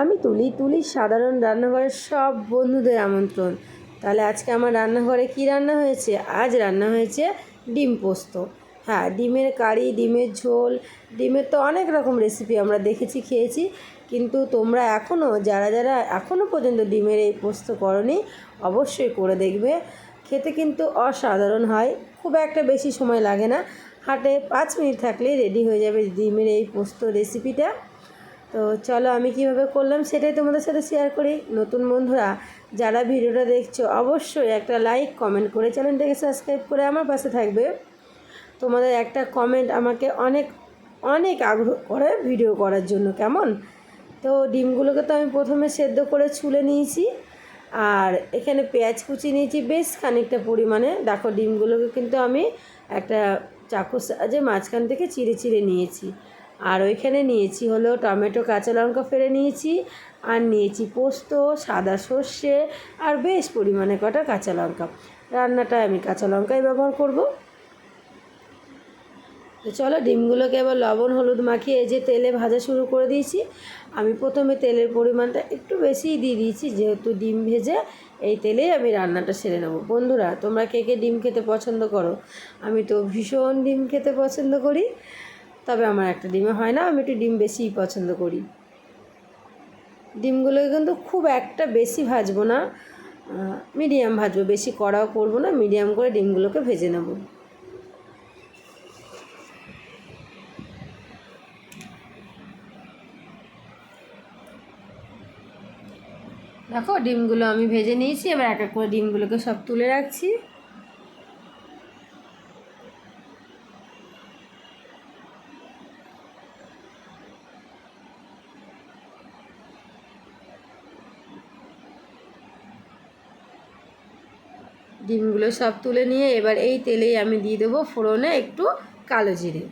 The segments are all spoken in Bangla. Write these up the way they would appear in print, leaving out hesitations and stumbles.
আমি তুলির সাধারণ রান্নাঘরের সব বন্ধুদের আমন্ত্রণ। তাহলে আজকে আমার রান্নাঘরে কি রান্না হয়েছে? আজ রান্না হয়েছে ডিম পোস্ত। হ্যাঁ, ডিমের কারি, ডিমের ঝোল, ডিমের তো অনেক রকম রেসিপি আমরা দেখেছি, খেয়েছি। কিন্তু তোমরা যারা এখনও পর্যন্ত ডিমের এই পোস্ত করনি, অবশ্যই করে দেখবে। খেতে কিন্তু অসাধারণ হয়, খুব একটা বেশি সময় লাগে না। হাতে 5 মিনিট থাকলেই রেডি হয়ে যাবে ডিমের এই পোস্ত রেসিপিটা। তো চলো আমি কীভাবে করলাম সেটাই তোমাদের সাথে শেয়ার করি। নতুন বন্ধুরা যারা ভিডিওটা দেখছো, অবশ্যই একটা লাইক, কমেন্ট করে চ্যানেলটাকে সাবস্ক্রাইব করে আমার পাশে থাকবে। তোমাদের একটা কমেন্ট আমাকে অনেক অনেক আগ্রহ করে ভিডিও করার জন্য, কেমন? তো ডিমগুলোকে তো আমি প্রথমে সেদ্ধ করে ছুলে নিয়েছি, আর এখানে পেঁয়াজ কুচি নিয়েছি বেশ খানিকটা পরিমাণে। দেখো, ডিমগুলোকে কিন্তু আমি একটা চাকুর সাহায্যে মাঝখান থেকে চিড়ে চিড়ে নিয়েছি। আর ওইখানে নিয়েছি হলো টমেটো, কাঁচা লঙ্কা ফেলে নিয়েছি, আর নিয়েছি পোস্ত, সাদা সর্ষে, আর বেশ পরিমাণে কটা কাঁচা লঙ্কা। রান্নাটায় আমি কাঁচা লঙ্কাই ব্যবহার করব। তো চলো ডিমগুলোকে এবার লবণ হলুদ মাখিয়ে এই যে তেলে ভাজা শুরু করে দিয়েছি। আমি প্রথমে তেলের পরিমাণটা একটু বেশিই দিয়ে দিয়েছি, যেহেতু ডিম ভেজে এই তেলেই আমি রান্নাটা সেরে নেবো। বন্ধুরা, তোমরা কে কে ডিম খেতে পছন্দ করো? আমি তো ভীষণ ডিম খেতে পছন্দ করি, তবে আমার একটা ডিমে হয় না, আমি একটু ডিম বেশিই পছন্দ করি। ডিমগুলোকে কিন্তু খুব একটা বেশি ভাজবো না, মিডিয়াম ভাজবো, বেশি কড়াও করবো না, মিডিয়াম করে ডিমগুলোকে ভেজে নেব। দেখো, ডিমগুলো আমি ভেজে নিয়েছি, এবার এক এক করে ডিমগুলোকে সব তুলে রাখছি। ডিমগুলো সব তুলে নিয়ে এবার এই তেলেই আমি দিয়ে দেবো ফোড়নে একটু কালো জিরে।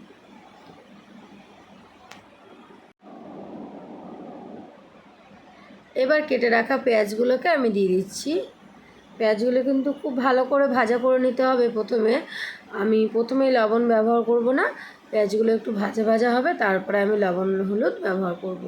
এবার কেটে রাখা পেঁয়াজগুলোকে আমি দিয়ে দিচ্ছি। পেঁয়াজগুলো কিন্তু খুব ভালো করে ভাজা করে নিতে হবে। আমি প্রথমেই লবণ ব্যবহার করব না, পেঁয়াজগুলো একটু ভাজা ভাজা হবে, তারপরে আমি লবণ হলুদ ব্যবহার করব।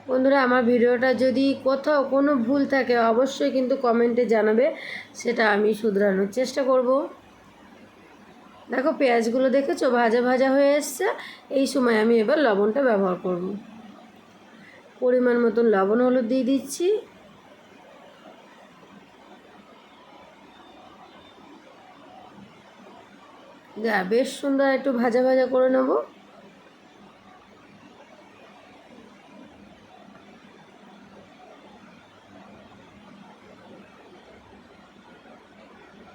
বন্ধুরা, আমার ভিডিওটা যদি কোথাও কোনো ভুল থাকে অবশ্যই কিন্তু কমেন্টে জানাবে, সেটা আমি শুধরানোর চেষ্টা করব। দেখো, পেঁয়াজগুলো দেখেছো ভাজা ভাজা হয়ে এসছে। এই সময় আমি এবার লবণটা ব্যবহার করব। পরিমাণ মতন লবণ হলুদ দিয়ে দিচ্ছি। বেশ সুন্দর একটু ভাজা ভাজা করে নেব।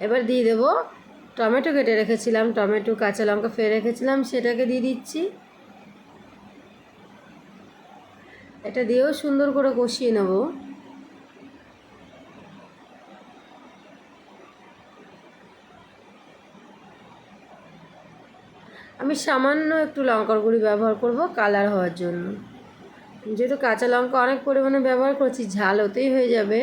এবার দিয়ে দেবো টমেটো, কেটে রেখেছিলাম টমেটো, কাঁচা লঙ্কা ফেলে রেখেছিলাম, সেটাকে দিয়ে দিচ্ছি। এটা দিয়েও সুন্দর করে কষিয়ে নেব। আমি সামান্য একটু লঙ্কার গুঁড়ি ব্যবহার করব কালার হওয়ার জন্য, যেহেতু কাঁচা লঙ্কা অনেক পরিমাণে ব্যবহার করছি, ঝাল হতেই হয়ে যাবে।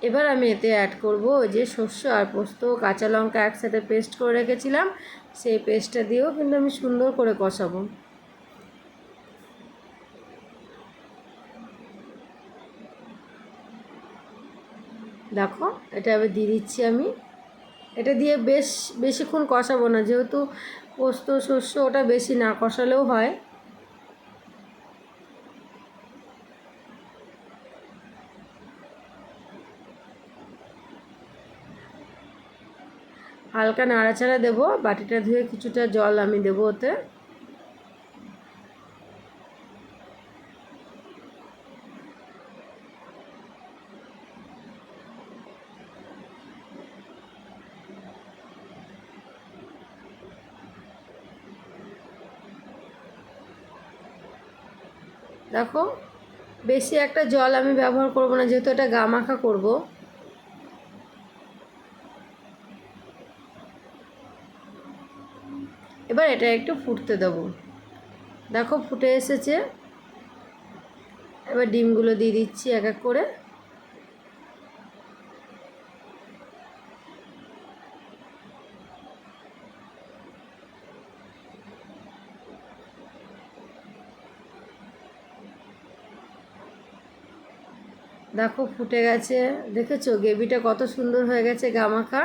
এবার আমি এতে অ্যাড করব যে শস্য আর পোস্ত, কাঁচা লঙ্কা একসাথে পেস্ট করে রেখেছিলাম, সেই পেস্টটা দিয়েও কিন্তু আমি সুন্দর করে কষাবো। দেখো, এটা আবার দিয়ে দিচ্ছি আমি। এটা দিয়ে বেশিক্ষণ কষাবো না, যেহেতু পোস্ত শস্য ওটা বেশি না কষালেও হয়। হালকা নাড়াচাড়া দেবো, বাটিটা ধুয়ে কিছুটা জল আমি দেবো ওতে। দেখো, বেশি একটা জল আমি ব্যবহার করব না, যেহেতু এটা গা মাখা করবো। এবার এটা একটু ফুটতে দেবো। দেখো ফুটে এসেছে। এবার ডিমগুলো দিয়ে দিচ্ছি এক এক করে। দেখো ফুটে গেছে, দেখেছো গ্রেভিটা কত সুন্দর হয়ে গেছে গামাখা।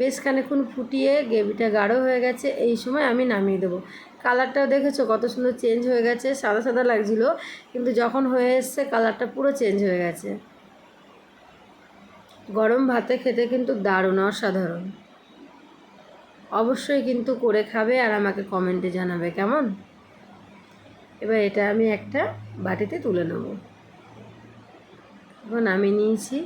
বেশ খানিকক্ষণ ফুটিয়ে গ্রেভিটা গাঢ় হয়ে গেছে, এই সময় আমি নামিয়ে দেবো। কালারটাও দেখেছো কত সুন্দর চেঞ্জ হয়ে গেছে, সাদা সাদা লাগছিলো, কিন্তু যখন হয়ে এসছে কালারটা পুরো চেঞ্জ হয়ে গেছে। গরম ভাতে খেতে কিন্তু দারুণ, অসাধারণ। অবশ্যই কিন্তু করে খাবে আর আমাকে কমেন্টে জানাবে কেমন। এবার এটা আমি একটা বাটিতে তুলে নেব। এখন আমি নিয়েছি।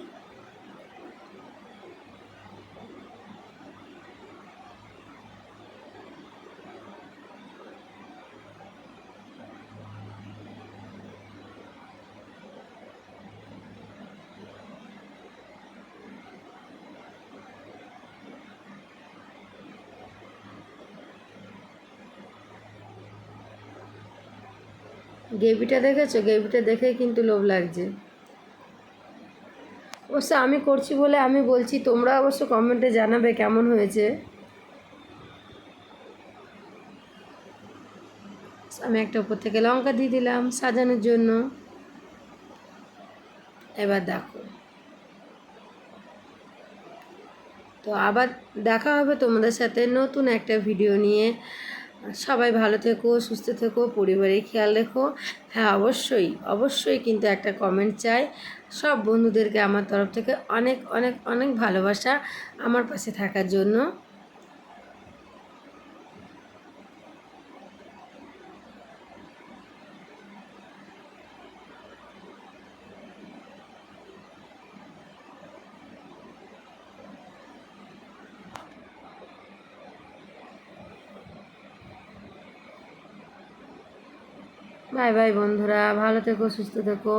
গ্রেভিটা দেখেছো, গ্রেভিটা দেখে কিন্তু লোভ লাগছে। অবশ্য আমি করছি বলে আমি বলছি, তোমরা অবশ্য কমেন্টে জানাবে কেমন হয়েছে। আমি একটা উপর থেকে লঙ্কা দিয়ে দিলাম সাজানোর জন্য। এবার দেখো, তো আবার দেখা হবে তোমাদের সাথে নতুন একটা ভিডিও নিয়ে। সবাই ভালো থেকো, সুস্থ থেকো, পরিবারের খেয়াল রেখো। হ্যাঁ অবশ্যই অবশ্যই কিন্তু একটা কমেন্ট চাই। সব বন্ধুদেরকে আমার তরফ থেকে অনেক অনেক অনেক ভালোবাসা আমার পাশে থাকার জন্য। বাই বাই বন্ধুরা, ভালো থেকো, সুস্থ থেকো।